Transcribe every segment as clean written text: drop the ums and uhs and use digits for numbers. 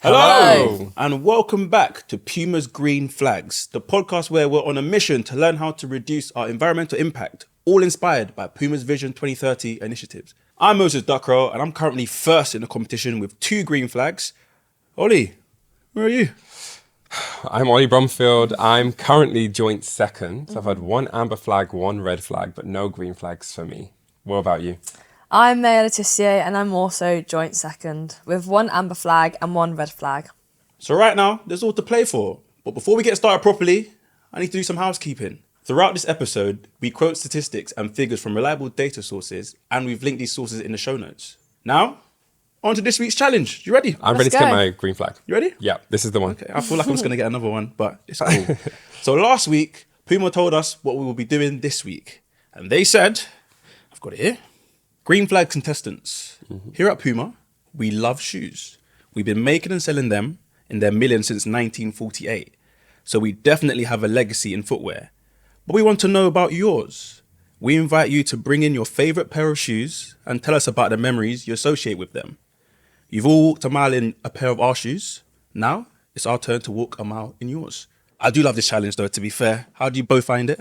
Hello, and welcome back to Puma's Green Flags, the podcast where we're on a mission to learn how to reduce our environmental impact, all inspired by Puma's Vision 2030 initiatives. I'm Moses Duckrow, and I'm currently first in the competition with 2 green flags. Ollie, where are you? I'm Ollie Bromfield. I'm currently joint second. So I've had 1 amber flag, 1 red flag, but no green flags for me. What about you? I'm Maya Letitia and I'm also joint second with 1 amber flag and 1 red flag. So right now, there's all to play for. But before we get started properly, I need to do some housekeeping. Throughout this episode, we quote statistics and figures from reliable data sources, and we've linked these sources in the show notes. Now, on to this week's challenge. You ready? I'm ready to get my green flag. You ready? Yeah, this is the one. Okay, I feel like I'm just going to get another one, but it's cool. So last week, Puma told us what we will be doing this week. And they said, I've got it here, green flag contestants. Here at Puma, we love shoes. We've been making and selling them in their millions since 1948. So we definitely have a legacy in footwear. But we want to know about yours. We invite you to bring in your favorite pair of shoes and tell us about the memories you associate with them. You've all walked a mile in a pair of our shoes. Now, it's our turn to walk a mile in yours. I do love this challenge though, to be fair. How do you both find it?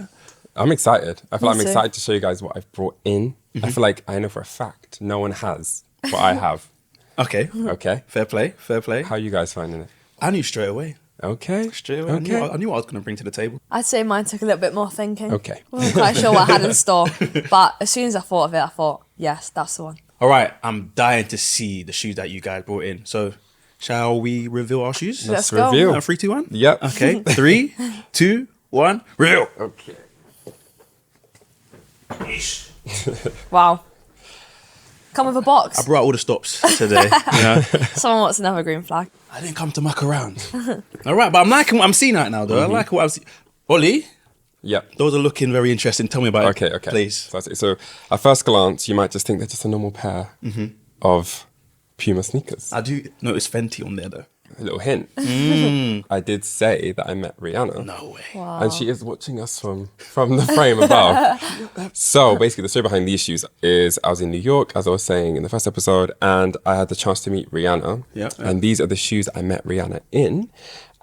I'm excited. I feel like I'm Me too. excited to show you guys what I've brought in. I feel like I know for a fact no one has what I have. Okay. Okay. Fair play, fair play. How are you guys finding it? I knew straight away. Okay. Straight away. Okay. I knew what I was going to bring to the table. I'd say mine took a little bit more thinking. Okay. I wasn't quite sure what I had in store, but as soon as I thought of it, I thought, yes, that's the one. All right, I'm dying to see the shoes that you guys brought in. So, shall we reveal our shoes? Let's Let's review. 3, 2, 1? Yep. Okay, 3, 2, 1, reveal. Okay. Wow. Come with a box. I brought all the stops today. You know? Someone wants another green flag. I didn't come to muck around. All right, but I'm liking what I'm seeing right now, though. I like what I'm seeing. Ollie, Yep. those are looking very interesting. Tell me about it, Okay. please. So at first glance, you might just think they're just a normal pair of Puma sneakers. I do notice Fenty on there, though. A little hint. I did say that I met Rihanna. No way. Wow. And she is watching us from the frame above. So basically, the story behind these shoes is I was in New York, as I was saying in the first episode, and I had the chance to meet Rihanna. Yeah. And these are the shoes I met Rihanna in.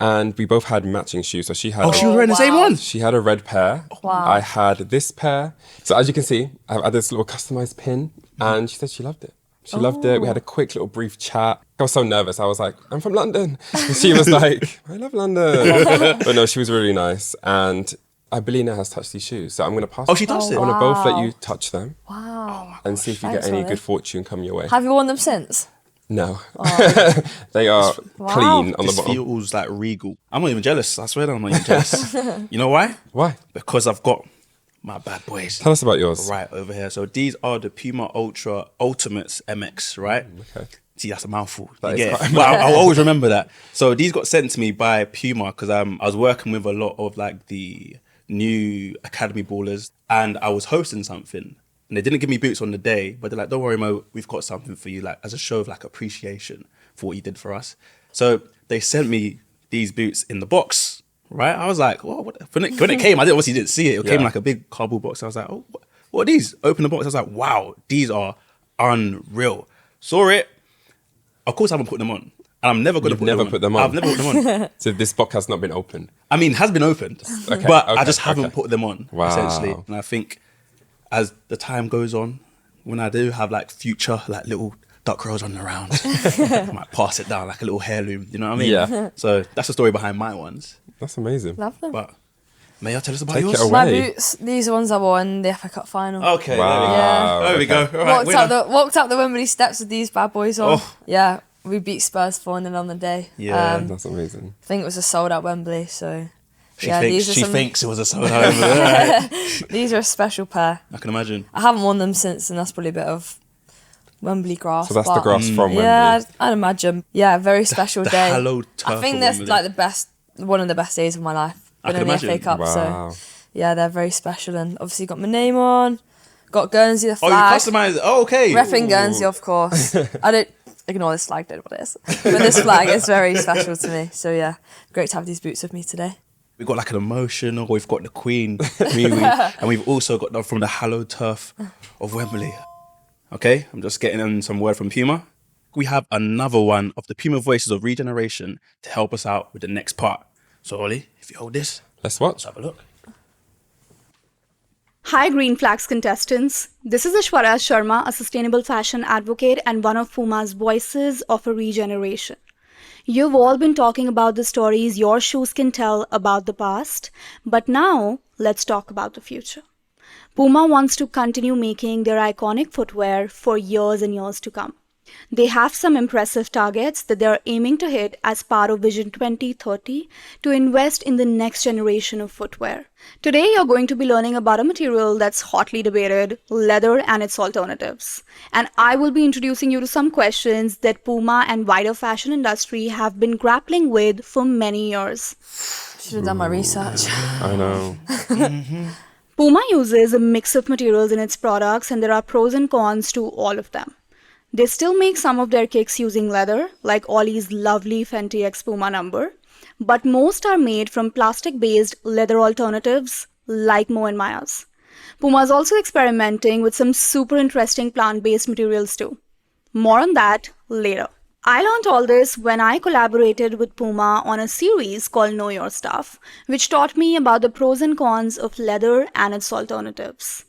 And we both had matching shoes. So she had Oh, she was wearing the same wow. one? she had a red pair. Wow. I had this pair. So as you can see, I had this little customized pin, and she said she loved it. She loved it. We had a quick little brief chat. I was so nervous. I was like, I'm from London. And she was like, I love London. But no, she was really nice. And I believe Nina has touched these shoes. So I'm going to pass. Oh, she touched it? I'm going to both let Wow. you touch them Wow. and see if you Thanks, get any Ollie. good fortune come your way. Have you worn them since? No. They are Wow. clean on the This bottom. feels like regal. I'm not even jealous. I swear that I'm not even jealous. You know why? Why? Because I've got my bad boys Tell us about yours. right over here. So these are the Puma Ultra Ultimates MX, right? Okay. See, that's a mouthful. That You is get it? quite a But I'll always remember that. So these got sent to me by Puma because I was working with a lot of like the new academy ballers, and I was hosting something. And they didn't give me boots on the day, but they're like, don't worry, Mo, we've got something for you, like as a show of like appreciation for what you did for us. So they sent me these boots in the box, right? I was like, well, when it came, I obviously didn't see it. It came in like a big cardboard box. I was like, oh, what are these? Open the box. I was like, wow, these are unreal. Saw it. Of course, I haven't put them on. And I'm never going to You've put them on. never put them on? I've never put them on. So this box has not been opened. I mean, it has been opened, Okay, but I okay, just haven't okay. put them on, Wow. essentially. And I think as the time goes on, when I do have like future, like little duck rolls running around, I might pass it down like a little heirloom, you know what I mean? Yeah. So that's the story behind my ones. That's amazing. Love them. But may I tell us about Take it yours? away. My boots, these are ones I wore in the FA Cup final. Okay, Wow. there we go. Okay. There we go. All right, Walked up the Wembley steps with these bad boys on. Oh. Yeah, we beat Spurs 4-0 on the day. Yeah. That's amazing. I think it was a sold out Wembley, so She yeah, thinks these are some, it was a soda over there. these are a special pair. I can imagine. I haven't worn them since, and that's probably a bit of Wembley grass. So that's the but- grass from Wembley. Yeah, I'd imagine. Yeah, a very special the day. hallowed turf I think of that's Wembley. like one of the best days of my life. I Been can in the FA imagine. Cup, Wow. so yeah, they're very special, and obviously got my name on. Got Guernsey the Oh, you flag. customised it. Oh, okay. Repping Ooh. Guernsey, of course. I don't ignore this flag, don't know what it is. But this flag is very special to me. So yeah, great to have these boots with me today. We've got like an emotional, we've got the Queen, Riri, and we've also got them from the hallowed turf of Wembley. Okay, I'm just getting in some word from Puma. we have another one of the Puma Voices of Regeneration to help us out with the next part. So, Ollie, if you hold this, Let's watch. let's have a look. Hi, Green Flags contestants. This is Aishwarya Sharma, a sustainable fashion advocate and one of PUMA's voices of a regeneration. You've all been talking about the stories your shoes can tell about the past, but now let's talk about the future. PUMA wants to continue making their iconic footwear for years and years to come. They have some impressive targets that they're aiming to hit as part of Vision 2030 to invest in the next generation of footwear. Today, you're going to be learning about a material that's hotly debated, leather and its alternatives. And I will be introducing you to some questions that PUMA and wider fashion industry have been grappling with for many years. Should have done my research. I know. PUMA uses a mix of materials in its products, and there are pros and cons to all of them. They still make some of their kicks using leather, like Ollie's lovely Fenty X Puma number, but most are made from plastic-based leather alternatives like Mo and Maya's. Puma is also experimenting with some super interesting plant-based materials too. More on that later. I learned all this when I collaborated with Puma on a series called Know Your Stuff, which taught me about the pros and cons of leather and its alternatives.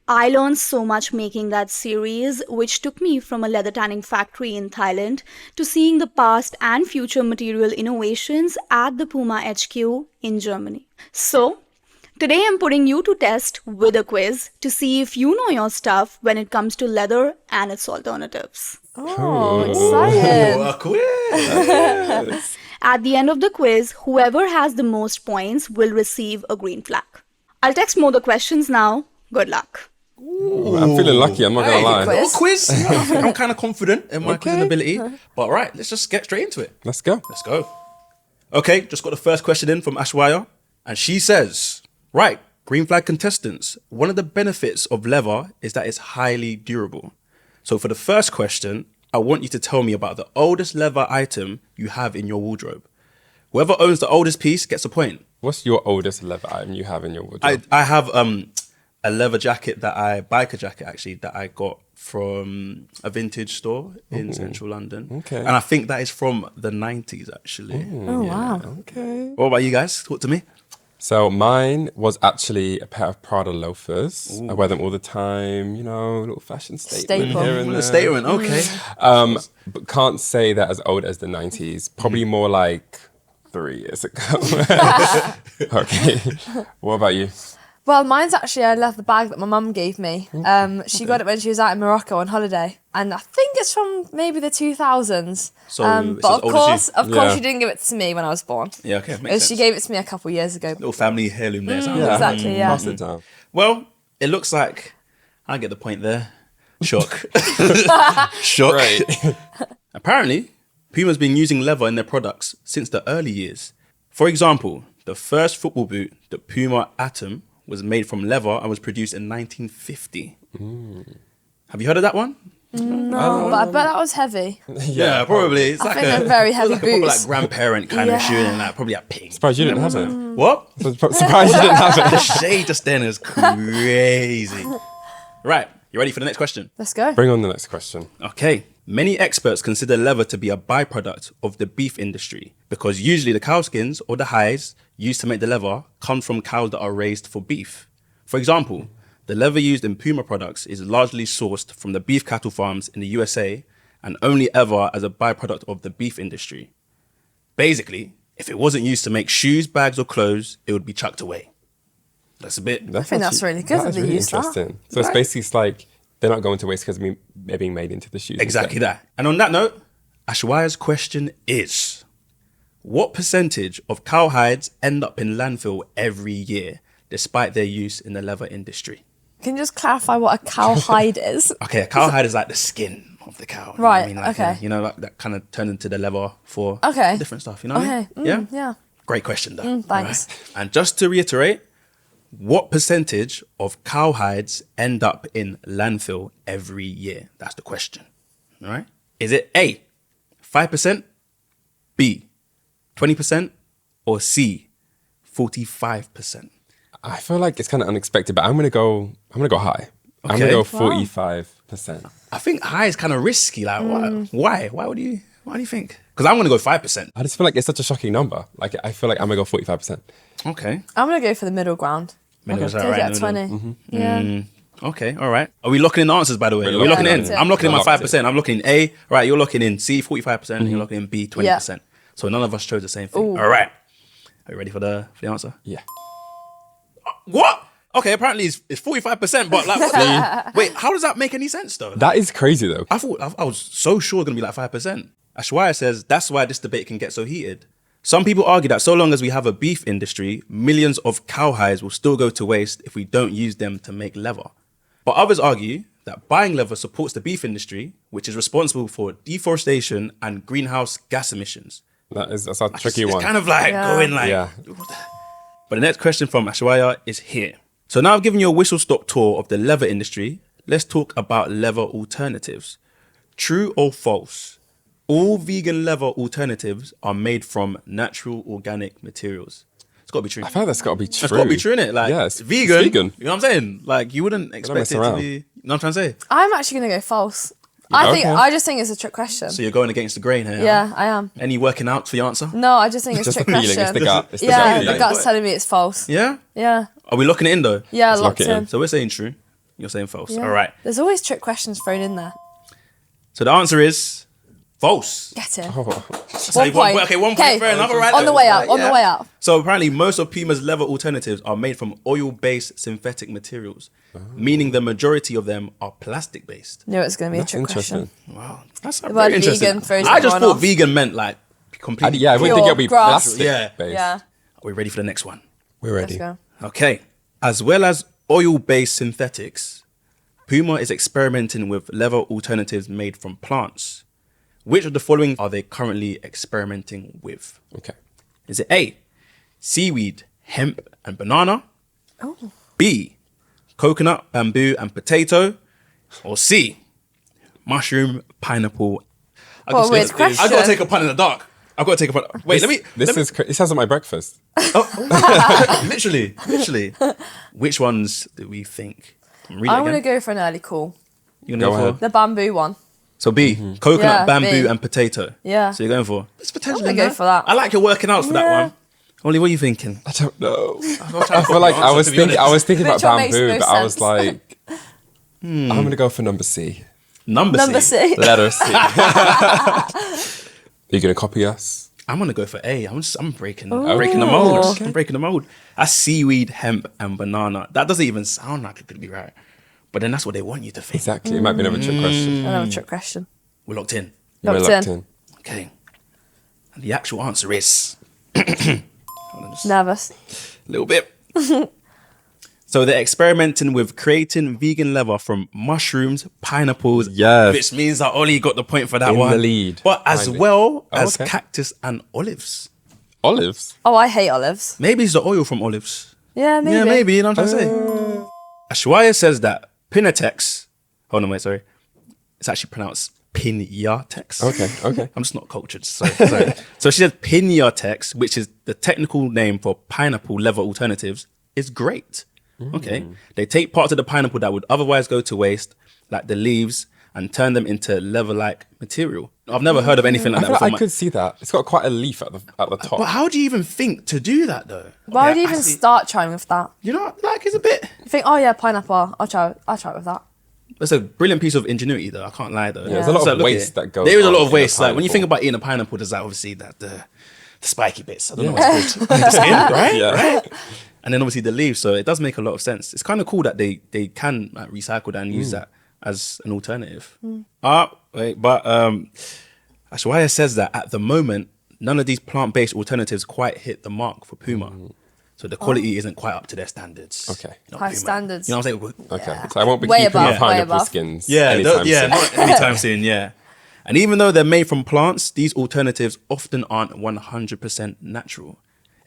I learned so much making that series, which took me from a leather tanning factory in Thailand to seeing the past and future material innovations at the Puma HQ in Germany. So, today I'm putting you to test with a quiz to see if you know your stuff when it comes to leather and its alternatives. Oh, exciting. Oh, a quiz! At the end of the quiz, whoever has the most points will receive a green flag. I'll text Mo the questions now. Good luck. I'm feeling lucky, I'm not going to lie. quiz. Quiz. I think I'm kind of confident in my quizzing ability. But all right, let's just get straight into it. Let's go. Let's go. Okay, just got the first question in from Aishwarya. And she says, right, green flag contestants, one of the benefits of leather is that it's highly durable. So for the first question, I want you to tell me about the oldest leather item you have in your wardrobe. Whoever owns the oldest piece gets a point. What's your oldest leather item you have in your wardrobe? I have a leather jacket biker jacket actually, that I got from a vintage store in central London. Okay. And I think that is from the 90s actually. Oh, wow. Okay. What about you guys? Talk to me. So mine was actually a pair of Prada loafers. I wear them all the time, you know, a little fashion statement Staple. here and Well, there. a statement, okay. But can't say that as old as the 90s. Probably more like 3 years ago. Okay. What about you? Well, mine's actually a leather bag that my mum gave me. She got it when she was out in Morocco on holiday. And I think it's from maybe the 2000s. So it's but as old as you. of course, Yeah. she didn't give it to me when I was born. Yeah, okay, makes sense. She gave it to me a couple years ago. Little family heirloom there. sounds Yeah. like. Exactly, yeah. Pass it down. Well, it looks like I get the point there. Shock. Shock. Right. Apparently, Puma's been using leather in their products since the early years. For example, the first football boot, the Puma Atom, was made from leather and was produced in 1950. Have you heard of that one? No, but I bet that was heavy. Yeah, probably. It's I like think they're very heavy it's like a proper, boots. like grandparent kind of Yeah. shoe, and like probably like pink. Surprised you didn't have it. What? Surprised you didn't have The it. shade just then is crazy. Right, you ready for the next question? Let's go. Bring on the next question. Okay. Many experts consider leather to be a byproduct of the beef industry because usually the cow skins or the hides used to make the leather come from cows that are raised for beef. For example, the leather used in Puma products is largely sourced from the beef cattle farms in the USA and only ever as a byproduct of the beef industry. Basically, if it wasn't used to make shoes, bags or clothes, it would be chucked away. That's a bit... I think that's really good that That's they really use that. interesting. So it's basically it's like they're not going to waste because they're being made into the shoes. Exactly instead. that. And on that note, Aishwarya's question is, what percentage of cow hides end up in landfill every year, despite their use in the leather industry? Can you just clarify what a cow hide is? Okay, a cow hide is like the skin of the cow. you know Right, what I mean? okay. Like that kind of turned into the leather for Okay. different stuff, you know what I Okay. mean? Yeah? Yeah. Great question, though. Thanks. Right. And just to reiterate, what percentage of cow hides end up in landfill every year? That's the question. All right. Is it A, 5%, B, 20%, or C, 45%? I feel like it's kind of unexpected, but I'm gonna go high. I'm gonna go Okay. 45%. I think high is kind of risky. Like, why? Why do you think? Because I'm gonna go 5%. I just feel like it's such a shocking number. Like I feel like I'm gonna go 45%. Okay. I'm gonna go for the middle ground. Middle's Take alright, it at middle. 20. Yeah. Okay, all right. Are we locking in the answers, by the way? Are we locked locking in. in? Yeah. I'm locking in my We're locked 5%. I'm looking in A. Right, you're locking in C, 45%, and you're looking in B, 20%. So none of us chose the same thing. Ooh. All right. Are you ready for the answer? Yeah. What? Okay, apparently it's 45%, but like, what wait, how does that make any sense though? That is crazy though. I was so sure it's gonna be like 5%. Aishwarya says that's why this debate can get so heated. Some people argue that so long as we have a beef industry, millions of cowhides will still go to waste if we don't use them to make leather. But others argue that buying leather supports the beef industry, which is responsible for deforestation and greenhouse gas emissions. That's a tricky It's one. kind of like going like. Yeah. But the next question from Aishwarya is here. So now I've given you a whistle-stop tour of the leather industry. Let's talk about leather alternatives. True or false? All vegan leather alternatives are made from natural organic materials. It's got to be true. I feel like that's got to be true. It's got to be true, innit? Like, yeah, it's vegan. It's vegan. You know what I'm saying? Like, you wouldn't expect mess it to around. be... You know what I'm trying to say? I'm actually gonna go false. Okay. I just think it's a trick question. So you're going against the grain here. Yeah, I am. Any working out for your answer? No, I just think it's a Just the trick feeling. question. It's the gut. It's the Yeah, gut the feeling. gut's telling me it's false. Yeah? Yeah. Are we locking it in, though? Yeah, Let's lock locked it in. in. So we're saying true. You're saying false. Yeah. All right. There's always trick questions thrown in there. So the answer is false. Get it. Oh. So 1 point. Okay, 1 point. Okay, Fair enough. All right. on the way up, on Yeah. the way up. So apparently most of Puma's leather alternatives are made from oil-based synthetic materials, meaning the majority of them are plastic-based. Knew it was going to be a That's trick interesting. question. Wow. That's word very interesting. vegan throws I just everyone thought off. vegan meant like completely... Yeah, I wouldn't think Pure it'll be grass. plastic Yeah. based. Yeah, Are we ready for the next one? We're let's ready. go. Okay. As well as oil-based synthetics, Puma is experimenting with leather alternatives made from plants. Which of the following are they currently experimenting with? Okay. Is it A, seaweed, hemp, and banana? Oh. B, coconut, bamboo, and potato? Or C, mushroom, pineapple? I What a weird I got to question. take a punt in the dark. I've got to take a punt. Wait, This sounds like my breakfast. literally. Which ones do we think? Read it I'm going to again. go for an early call. You're gonna Go go ahead. for The bamboo one. so B, coconut, Yeah, bamboo, B. and potato. Yeah. So you're going for. There's potential. I'm in gonna go for that. I like your working out for that Yeah. one. Ollie, what are you thinking? I don't know. I I feel like I was thinking about Which one makes bamboo, no but I was sense? like, I'm gonna go for number C. Number C. C. Letter C. Are you gonna copy us? I'm gonna go for A. I'm breaking the mold. Okay. I'm breaking the mold. That's seaweed, hemp, and banana. That doesn't even sound like it could be right. But then that's what they want you to think. Exactly. It might be another trick question. Another trick question. We're locked in. We're Locked locked in. in. Okay. And the actual answer is hold on just Nervous. a little bit. So they're experimenting with creating vegan leather from mushrooms, pineapples, Yes. which means that Ollie got the point for that In one. the lead, But as finally. well Oh, as okay. cactus and olives. Olives. Oh, I hate olives. Maybe it's the oil from olives. Yeah, maybe. Yeah, maybe. You know what I'm trying to say? Aishwarya says that Pinatex... Hold on, wait, sorry. It's actually pronounced Pinatex. Okay. I'm just not cultured. Sorry. So she says Pinatex, which is the technical name for pineapple leather alternatives, is great. Okay. They take parts of the pineapple that would otherwise go to waste, like the leaves, and turn them into leather-like material. I've never heard of anything like I that feel like before. I could see that. It's got quite a leaf at the top. But how do you even think to do that, though? Why would Okay, you I even see- start trying with that? You know, like, it's a bit... You think, oh yeah, pineapple. I'll try it with that. It's a brilliant piece of ingenuity, though. I can't lie, though. there's a lot So of look at waste it. that goes There is a on lot of in a waste. Like when you pineapple. think about eating a pineapple, there's like obviously the spiky bits. I don't know what it's called. The skin, right? Yeah. Right. And then obviously the leaves. So it does make a lot of sense. It's kind of cool that they can like, recycle that and use that as an alternative. Wait, but Aishwarya says that at the moment, none of these plant-based alternatives quite hit the mark for Puma. So the quality isn't quite up to their standards. Okay. Not High Puma. standards. You know what I'm saying? Okay. So I won't be Way keeping above, my way pineapple above. skins. Yeah, anytime soon. not anytime soon, yeah. And even though they're made from plants, these alternatives often aren't 100% natural.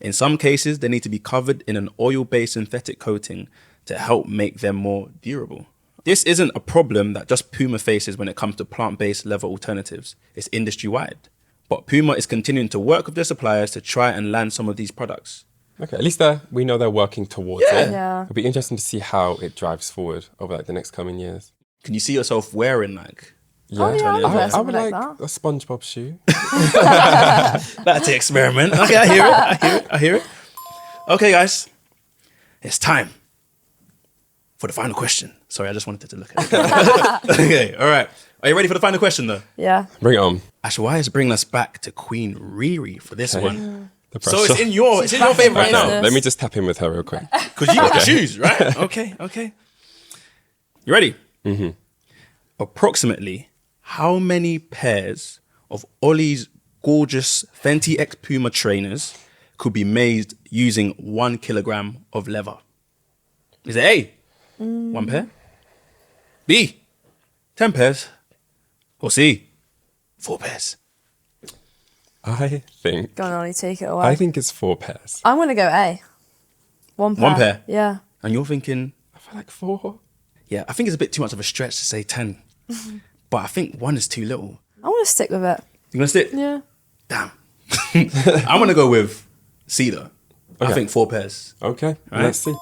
In some cases, they need to be covered in an oil-based synthetic coating to help make them more durable. This isn't a problem that just Puma faces when it comes to plant-based leather alternatives. It's industry-wide. But Puma is continuing to work with their suppliers to try and land some of these products. Okay, at least we know they're working towards it. Yeah. It'll be interesting to see how it drives forward over like the next coming years. Can you see yourself wearing like? Yeah, yeah, I'd wear I would something like like that. a SpongeBob shoe. That's the experiment. Okay, I hear it. Okay, guys, it's time for the final question. Sorry, I just wanted to look at it. Okay, all right. Are you ready for the final question, though? Yeah. Bring it on. Ashwaya is bringing us back to Queen Riri for this Okay. one. The So pressure. it's in your back favour in right now. business. Let me just tap in with her real quick. Because you got to choose, right? Okay. You ready? Mm-hmm. Approximately how many pairs of Ollie's gorgeous Fenty X Puma trainers could be made using 1 kilogram of leather? Is it A, 1 pair? B, 10 pairs? Or C, 4 pairs? I think Go on, Ollie, take it away. I think it's 4 pairs. I'm going to go A. 1 pair. 1 pair? Yeah. And you're thinking, I feel like 4. yeah, I think it's a bit too much of a stretch to say 10. But I think 1 is too little. I want to stick with it. You gonna stick? Yeah. Damn. I'm gonna go with C though. I Okay. think 4 pairs. Okay, Right. let's see.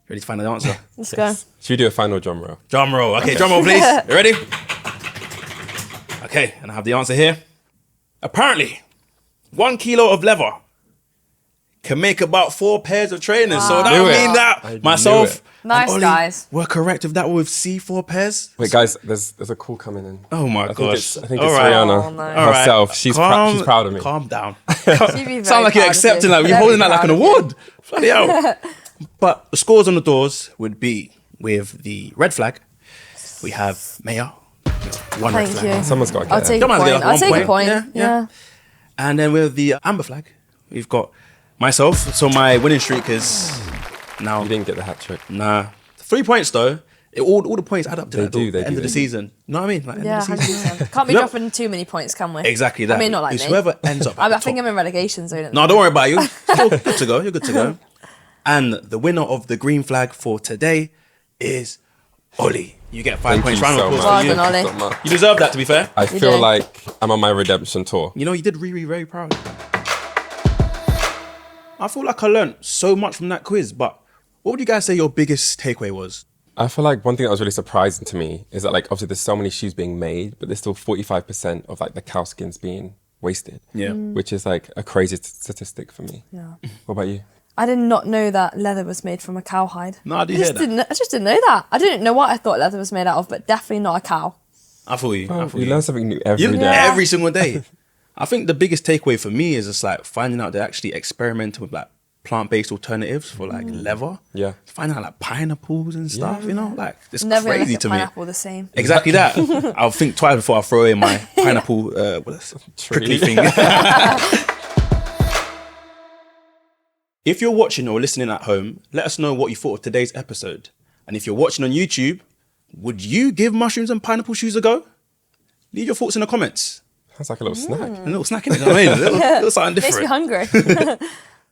Ready to find the answer? Let's go. Should we do a final drum roll? Drum roll. Okay, drum roll, please. You ready? Okay, and I have the answer here. Apparently, 1 kilo of leather can make about 4 pairs of trainers. So that Knew would it. mean I that knew myself it. and Nice, Ollie guys. were correct with that with C, 4 pairs. Wait, guys, there's a call coming in. Oh my I think gosh. it's, I think All it's right. Rihanna Oh, no. All right. herself. She's proud of me. Calm down. She'd be very Sound like you're proud of accepting you. that. You're Very holding that like an proud of you. award. Bloody hell. But the scores on the doors would be with the red flag. We have Maya. 1 red Thank flag. you. Someone's got to get I'll it. take a Don't mind point. getting I'll one take a point. point. Yeah, Yeah. yeah. And then with the amber flag, we've got myself. So my winning streak is now. You didn't get the hat trick. Nah. 3 points though. All the points add up to They that, do, the they end do, of the they do. season. You know what I mean? Like, end Yeah, of the season. 100%. Can't be No. dropping too many points, can we? Exactly that. I mean, not like It's me. whoever ends up. At I the think top. I'm in relegation zone. No, don't worry about you. You're good to go. You're good to go. And the winner of the green flag for today is Ollie. You get 5 Thank points. you Round of so applause much. for you. Well done, Ollie. So much. You deserve that, to be fair. I You feel do. like I'm on my redemption tour. You know, you did Riri very proud. I feel like I learned so much from that quiz, but what would you guys say your biggest takeaway was? I feel like one thing that was really surprising to me is that like obviously there's so many shoes being made, but there's still 45% of like the cow skins being wasted. Yeah. Which is like a crazy statistic for me. Yeah. What about you? I did not know that leather was made from a cowhide. No, I did hear that. I just didn't know that. I didn't know what I thought leather was made out of, but definitely not a cow. I feel you. I feel You you. learn something new every You- day. Yeah. Every single day. I think the biggest takeaway for me is just like finding out they're actually experimenting with like plant-based alternatives for like leather. Yeah. Finding out like pineapples and stuff, you know, like it's Never gonna crazy look at to me. pineapple the same. Exactly that. I'll think twice before I throw in my pineapple prickly Tree. thing. If you're watching or listening at home, let us know what you thought of today's episode. And if you're watching on YouTube, would you give mushrooms and pineapple shoes a go? Leave your thoughts in the comments. That's like a little snack. A little snack in it, you know what I mean? A little something Makes me different. hungry.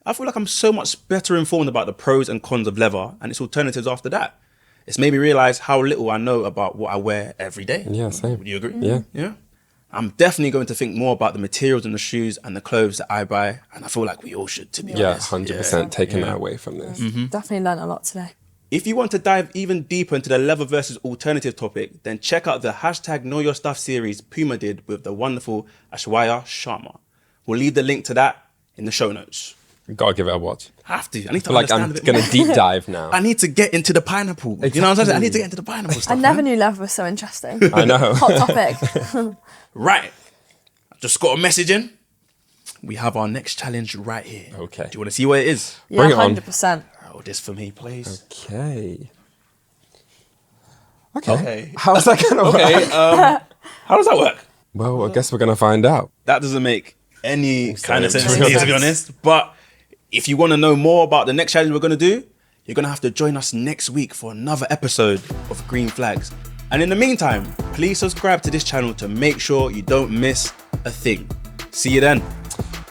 I feel like I'm so much better informed about the pros and cons of leather and its alternatives after that. It's made me realise how little I know about what I wear every day. Yeah, same. Would you agree? Yeah. Yeah. I'm definitely going to think more about the materials in the shoes and the clothes that I buy. And I feel like we all should, to be Yeah, honest. 100% taking that away from this. Definitely learned a lot today. If you want to dive even deeper into the leather versus alternative topic, then check out the hashtag Know Your Stuff series Puma did with the wonderful Aishwarya Sharma. We'll leave the link to that in the show notes. Gotta give it a watch. Have to. I need to I feel like understand I'm a bit gonna more. deep dive now. I need to get into the pineapple. You know what I'm saying? I need to get into the pineapple stuff. I never man. knew leather was so interesting. I know. Hot topic. Right. I just got a message in. We have our next challenge right here. Okay. Do you want to see what it is? Yeah, Bring it on. 100%. Oh, this for me, please. Okay. Okay. How's that gonna work? Okay. How does that work? Well, I guess we're gonna find out. That doesn't make any kind of sense. sense to me, to be honest. But if you want to know more about the next challenge we're going to do, you're going to have to join us next week for another episode of Green Flags. And in the meantime, please subscribe to this channel to make sure you don't miss a thing. See you then.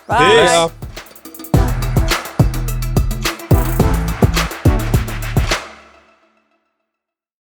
Bye. Peace.